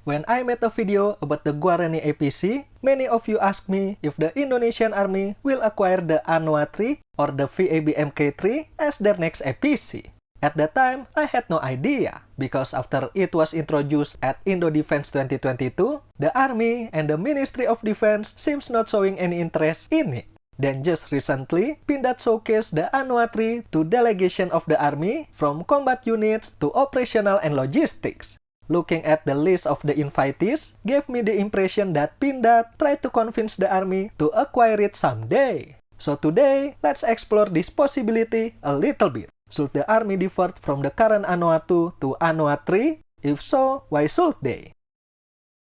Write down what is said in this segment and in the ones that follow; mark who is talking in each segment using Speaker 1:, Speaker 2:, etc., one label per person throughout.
Speaker 1: When I made a video about the Guarani APC, many of you asked me if the Indonesian Army will acquire the Anoa 3 or the VAB Mk3 as their next APC. At that time, I had no idea, because after it was introduced at Indo Defense 2022, the Army and the Ministry of Defense seems not showing any interest in it. Then just recently, Pindad showcased the Anoa 3 to delegation of the Army from combat units to operational and logistics. Looking at the list of the invitees gave me the impression that Pindad tried to convince the Army to acquire it someday. So today, let's explore this possibility a little bit. Should the Army divert from the current Anoa 2 to Anoa 3? If so, why should they?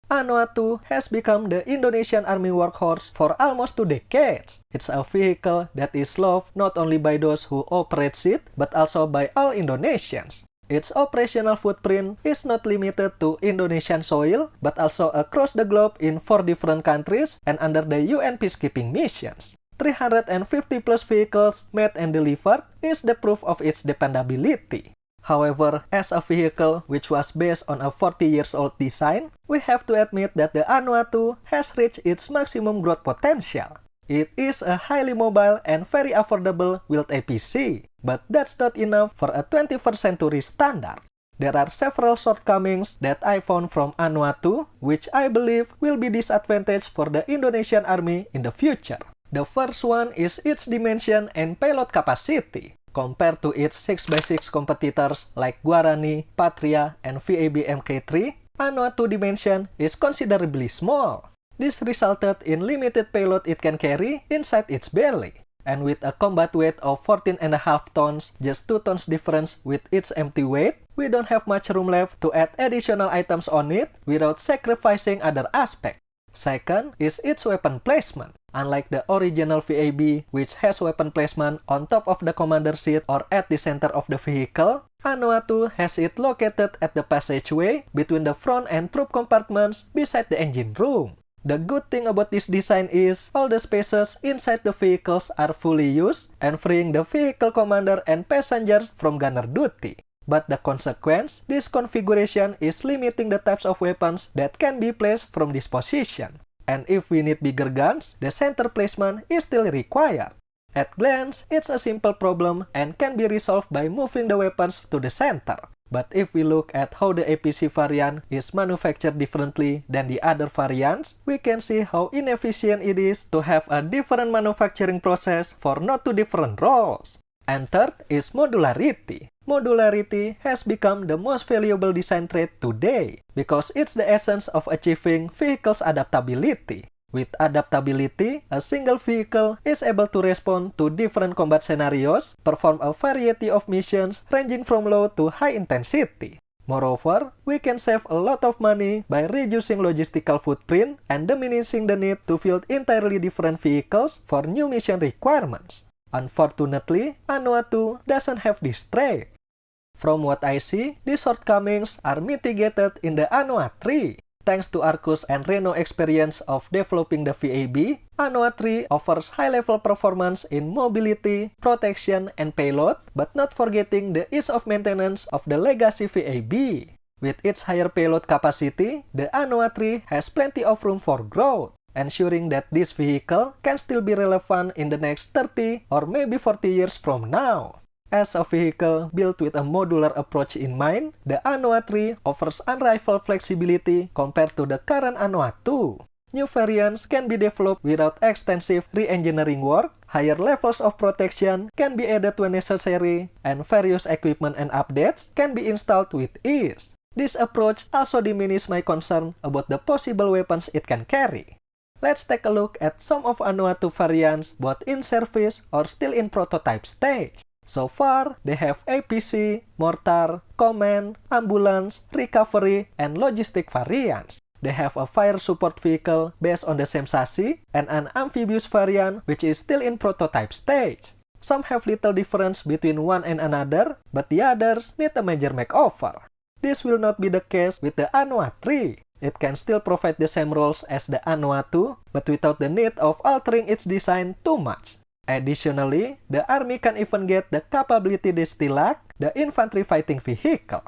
Speaker 1: Anoa 2 has become the Indonesian Army workhorse for almost 2 decades. It's a vehicle that is loved not only by those who operate it, but also by all Indonesians. Its operational footprint is not limited to Indonesian soil, but also across the globe in 4 different countries and under the UN peacekeeping missions. 350 plus vehicles made and delivered is the proof of its dependability. However, as a vehicle which was based on a 40 years old design, we have to admit that the Anoa 2 has reached its maximum growth potential. It is a highly mobile and very affordable wheeled APC, but that's not enough for a 21st century standard. There are several shortcomings that I found from Anoa 2, which I believe will be disadvantage for the Indonesian Army in the future. The first one is its dimension and payload capacity. Compared to its 6x6 competitors like Guarani, Patria, and VAB Mk3, Anoa 2 dimension is considerably small. This resulted in limited payload it can carry inside its belly. And with a combat weight of 14.5 tons, just 2 tons difference with its empty weight, we don't have much room left to add additional items on it without sacrificing other aspects. Second is its weapon placement. Unlike the original VAB, which has weapon placement on top of the commander seat or at the center of the vehicle, Anoa 2 has it located at the passageway between the front and troop compartments beside the engine room. The good thing about this design is all the spaces inside the vehicles are fully used and freeing the vehicle commander and passengers from gunner duty. But the consequence, this configuration is limiting the types of weapons that can be placed from this position. And if we need bigger guns, the center placement is still required. At glance, it's a simple problem and can be resolved by moving the weapons to the center. But if we look at how the APC variant is manufactured differently than the other variants, we can see how inefficient it is to have a different manufacturing process for not two different roles. And third is modularity. Modularity has become the most valuable design trait today because it's the essence of achieving vehicle's adaptability. With adaptability, a single vehicle is able to respond to different combat scenarios, perform a variety of missions ranging from low to high intensity. Moreover, we can save a lot of money by reducing logistical footprint and diminishing the need to field entirely different vehicles for new mission requirements. Unfortunately, Anoa 2 doesn't have this trait. From what I see, these shortcomings are mitigated in the Anoa 3. Thanks to Arcus and Renault experience of developing the VAB, Anoa 3 offers high-level performance in mobility, protection, and payload, but not forgetting the ease of maintenance of the legacy VAB. With its higher payload capacity, the Anoa 3 has plenty of room for growth, ensuring that this vehicle can still be relevant in the next 30 or maybe 40 years from now. As a vehicle built with a modular approach in mind, the Anoa 3 offers unrivaled flexibility compared to the current Anoa 2. New variants can be developed without extensive re-engineering work, higher levels of protection can be added when necessary, and various equipment and updates can be installed with ease. This approach also diminishes my concern about the possible weapons it can carry. Let's take a look at some of Anoa 2 variants both in service or still in prototype stage. So far, they have APC, mortar, command, ambulance, recovery, and logistic variants. They have a fire support vehicle based on the same chassis and an amphibious variant which is still in prototype stage. Some have little difference between one and another, but the others need a major makeover. This will not be the case with the Anoa 3. It can still provide the same roles as the Anoa 2, but without the need of altering its design too much. Additionally, the Army can even get the capability they still lack, the infantry fighting vehicle.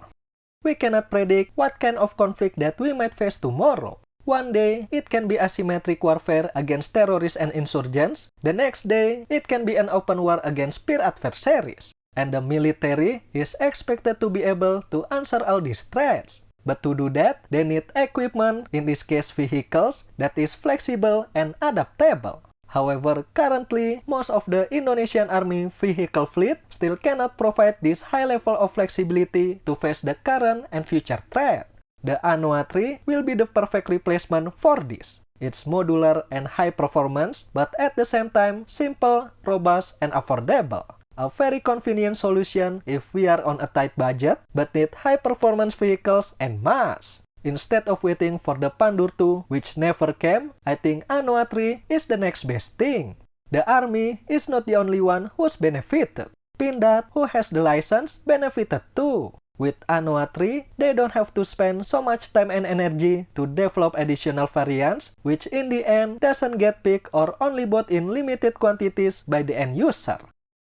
Speaker 1: We cannot predict what kind of conflict that we might face tomorrow. One day, it can be asymmetric warfare against terrorists and insurgents. The next day, it can be an open war against peer adversaries. And the military is expected to be able to answer all these threats. But to do that, they need equipment, in this case vehicles, that is flexible and adaptable. However, currently, most of the Indonesian Army vehicle fleet still cannot provide this high level of flexibility to face the current and future threat. The Anoa 3 will be the perfect replacement for this. It's modular and high performance, but at the same time simple, robust, and affordable. A very convenient solution if we are on a tight budget, but need high-performance vehicles and mass. Instead of waiting for the Pandur 2, which never came, I think Anoa 3 is the next best thing. The Army is not the only one who's benefited. Pindad, who has the license, benefited too. With Anoa 3, they don't have to spend so much time and energy to develop additional variants, which in the end doesn't get picked or only bought in limited quantities by the end user.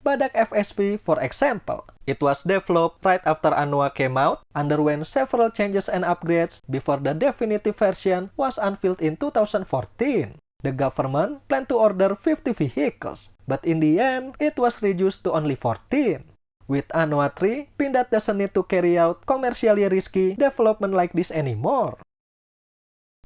Speaker 1: vidIQ FSV, for example, it was developed right after Anoa came out, underwent several changes and upgrades before the definitive version was unveiled in 2014. The government planned to order 50 vehicles, but in the end, it was reduced to only 14. With Anoa 3, Pindad doesn't need to carry out commercially risky development like this anymore.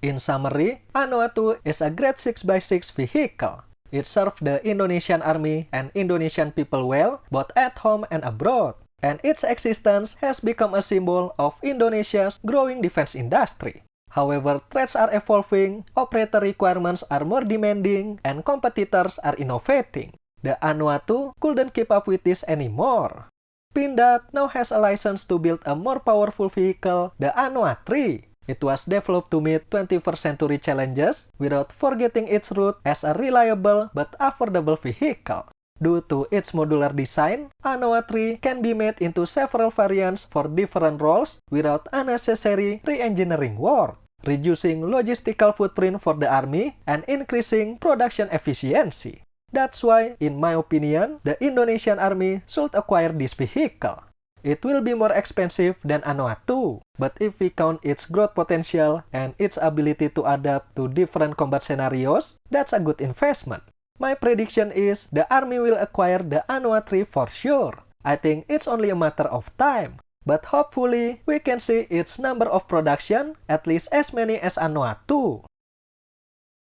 Speaker 1: In summary, Anoa 2 is a great 6x6 vehicle. It served the Indonesian Army and Indonesian people well, both at home and abroad. And its existence has become a symbol of Indonesia's growing defense industry. However, threats are evolving, operator requirements are more demanding, and competitors are innovating. The Anoa 2 couldn't keep up with this anymore. Pindad now has a license to build a more powerful vehicle, the Anoa 3. It was developed to meet 21st century challenges without forgetting its root as a reliable but affordable vehicle. Due to its modular design, Anoa 3 can be made into several variants for different roles without unnecessary re-engineering work, reducing logistical footprint for the Army and increasing production efficiency. That's why, in my opinion, the Indonesian Army should acquire this vehicle. It will be more expensive than Anoa 2, but if we count its growth potential and its ability to adapt to different combat scenarios, that's a good investment. My prediction is the Army will acquire the Anoa 3 for sure. I think it's only a matter of time, but hopefully we can see its number of production at least as many as Anoa 2.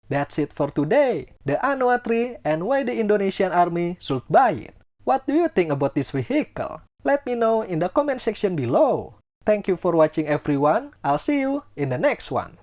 Speaker 1: That's it for today, the Anoa 3 and why the Indonesian Army should buy it. What do you think about this vehicle? Let me know in the comment section below. Thank you for watching everyone. I'll see you in the next one.